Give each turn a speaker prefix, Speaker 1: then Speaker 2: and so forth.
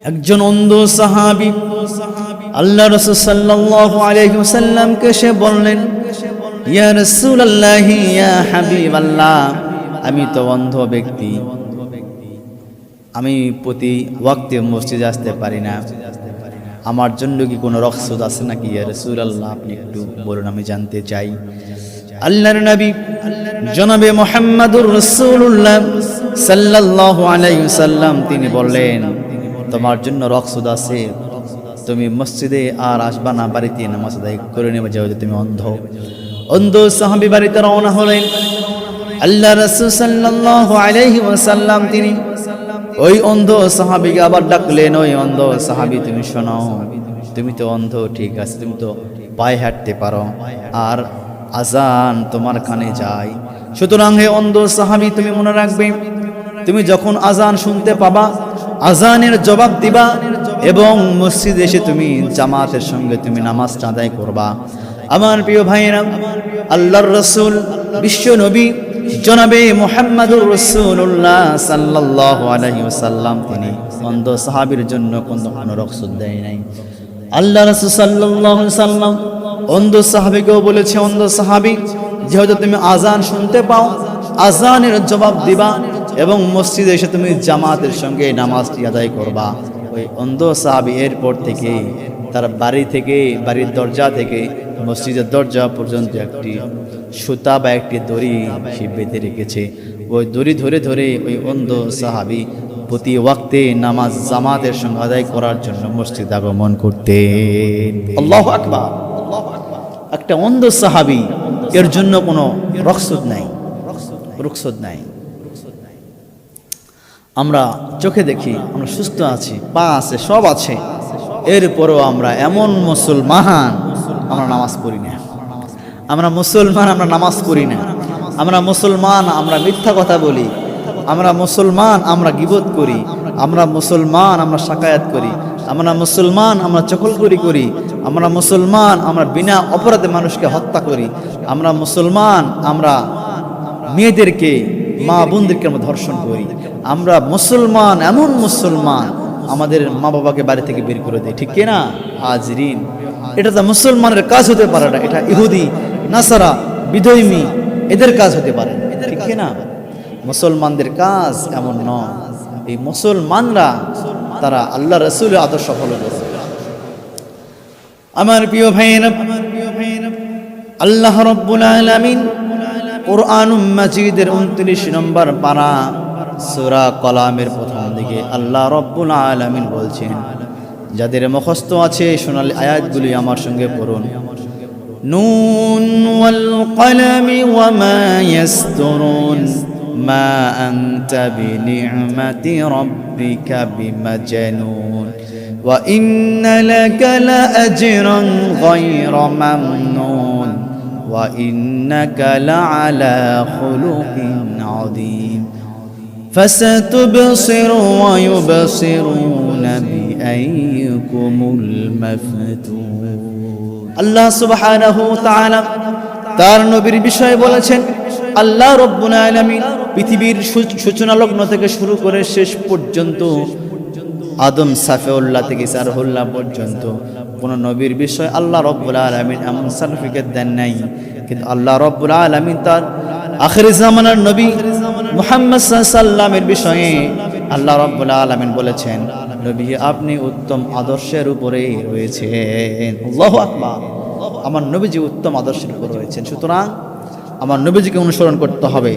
Speaker 1: একজন অন্ধ সাহাবী আল্লাহ রাসূল সাল্লাল্লাহু আলাইহি ওয়াসাল্লামকে সে বললেন, ইয়া রাসূলুল্লাহ, ইয়া হাবিবাল্লাহ, আমি তো অন্ধ ব্যক্তি, আমি প্রতি ওয়াক্তে মসজিদে আসতে পারি না, আমার জন্য কি কোনো রখসদ আছে নাকি? ইয়া রাসূলুল্লাহ, আপনি একটু বলুন, আমি জানতে চাই। আল্লাহর নবী জনাবে মুহাম্মদুর রাসূলুল্লাহ সাল্লাল্লাহু আলাইহি ওয়াসাল্লাম তিনি বললেন, তোমার জন্য রখসদ আছে, তুমি মসজিদে আর আসবা না, বাড়িতে নামাজ আদায় করে নেবে, যেহেতু তুমি অন্ধ। অন্ধ সাহাবী বাড়িতে রওনা হলেন। আল্লাহ রাসূল সাল্লাল্লাহু আলাইহি ওয়াসাল্লাম তিনি ওই অন্ধ সাহাবীকে আবার ডাকলেন, ওই অন্ধ সাহাবী, তুমি শোনো, তুমি তো অন্ধ, ঠিক আছে, তুমি তো পায়ে হাঁটতে পারো, আর আজান তোমার কানে যায়, সুতরাং হে অন্ধ সাহাবী, তুমি মনে রাখবে, তুমি যখন আজান শুনতে পাবা, আজানের জবাব দিবা এবং মসজিদে এসে তুমি জামাতের সঙ্গে তুমি নামাজটা আদায় করবা। আমার প্রিয় ভাইয়েরা, আল্লাহর রাসূল বিশ্ব নবী জনাবে মুহাম্মদুর রাসূলুল্লাহ সাল্লাল্লাহু আলাইহি ওয়াসাল্লাম তিনি অন্ধ সাহাবীর জন্য কোনো রখসদ দেয় নাই। আল্লাহ রাসূল সাল্লাল্লাহু আলাইহি ওয়াসাল্লাম অন্ধ সাহাবীকেও বলেছে, অন্ধ সাহাবী, যেহেতু তুমি আজান শুনতে পাও, আজানের জবাব দিবা এবং মসজিদে এসে তুমি জামাতের সঙ্গে নামাজটি আদায় করবা। ওই অন্ধ সাহাবী এরপর থেকে তার বাড়ি থেকে, বাড়ির দরজা থেকে মসজিদের দরজা পর্যন্ত একটি সুতা বা একটি দড়ি সে বেঁধে রেখেছে। ওই দড়ি ধরে ধরে ওই অন্ধ সাহাবী প্রতি ওয়াক্তে নামাজ জামাতের সঙ্গে আদায় করার জন্য মসজিদ আগমন করতেন। আল্লাহু আকবার। একটা অন্ধ সাহাবী, এর জন্য কোনো রখসদ নাই, রখসদ নাই। আমরা চোখে দেখি, আমরা সুস্থ আছি, পা আছে, সব আছে, এরপরও আমরা এমন মুসলমান, আমরা নামাজ পড়ি না। আমরা মুসলমান, আমরা নামাজ পড়ি না। আমরা মুসলমান, আমরা মিথ্যা কথা বলি। আমরা মুসলমান, আমরা গীবত করি। আমরা মুসলমান, আমরা শাকায়াত করি। আমরা মুসলমান, আমরা চকলখড়ি করি। আমরা মুসলমান, আমরা বিনা অপরাধে মানুষকে হত্যা করি। আমরা মুসলমান, আমরা মেয়েদেরকে, মা বোনদেরকে আমরা ধর্ষণ করি। আমরা মুসলমান, এমন মুসলমান আমাদের মা বাবাকে বাড়ি থেকে বের করে দেয়, ঠিক কিনা? হাজরিন, এটা তো মুসলমানের কাজ হতে পারে না, এটা ইহুদি, নাসারা, বিধর্মী এদের কাজ হতে পারে, ঠিক কিনা? মুসলমানদের কাজ এমন নয়। এই মুসলমানরা তারা আল্লাহ রাসূলের আদর্শ ফলো করে। আমার প্রিয় ভাইয়েরা, আল্লাহ রাব্বুল আলামিন কুরআনুল মাজিদের 29 নম্বর পারা সূরা কলামের প্রথম দিকে আল্লাহ রাব্বুল আলামিন বলছেন, যাদের মুখস্থ আছে সোনালী আয়াতগুলি আমার সঙ্গে পড়ুন। নুন ওয়াল কলামি ওয়া মা ইয়াসতুরুন মা আনতা বিনি'মাতি রাব্বিকা বিমাজনুন ওয়া ইন্না লাকা লাআজরান গায়রা মামনুন ওয়া ইন্নাকা লাআলা খুলুকিন আযীম فستبصر ويبصرون بأيكم المفتون। আল্লাহ সুবহানাহু ওয়া তাআলা তার নবীর বিষয়ে বলেছেন, আল্লাহ রাব্বুল আলামিন পৃথিবীর সূচনা লগ্ন থেকে শুরু করে শেষ পর্যন্ত, আদম সাফিউল্লাহ থেকে সারহুল্লাহ পর্যন্ত কোন নবীর বিষয় আল্লাহ রাব্বুল আলামিন এমন সার্টিফিকেট দেন নাই। কিন্তু আল্লাহ রাব্বুল আলামিন তার আখির জামানার নবী মুহাম্মদ সাল্লাল্লাহু আলাইহি ওয়াসাল্লামের বিষয়ে আল্লাহ রাব্বুল আলামিন বলেছেন, নবী আপনি উত্তম আদর্শের উপরে রয়েছেন। আল্লাহু আকবার। আমার নবীজি উত্তম আদর্শের উপর রয়েছেন, সুতরাং আমার নবীজিকে অনুসরণ করতে হবে।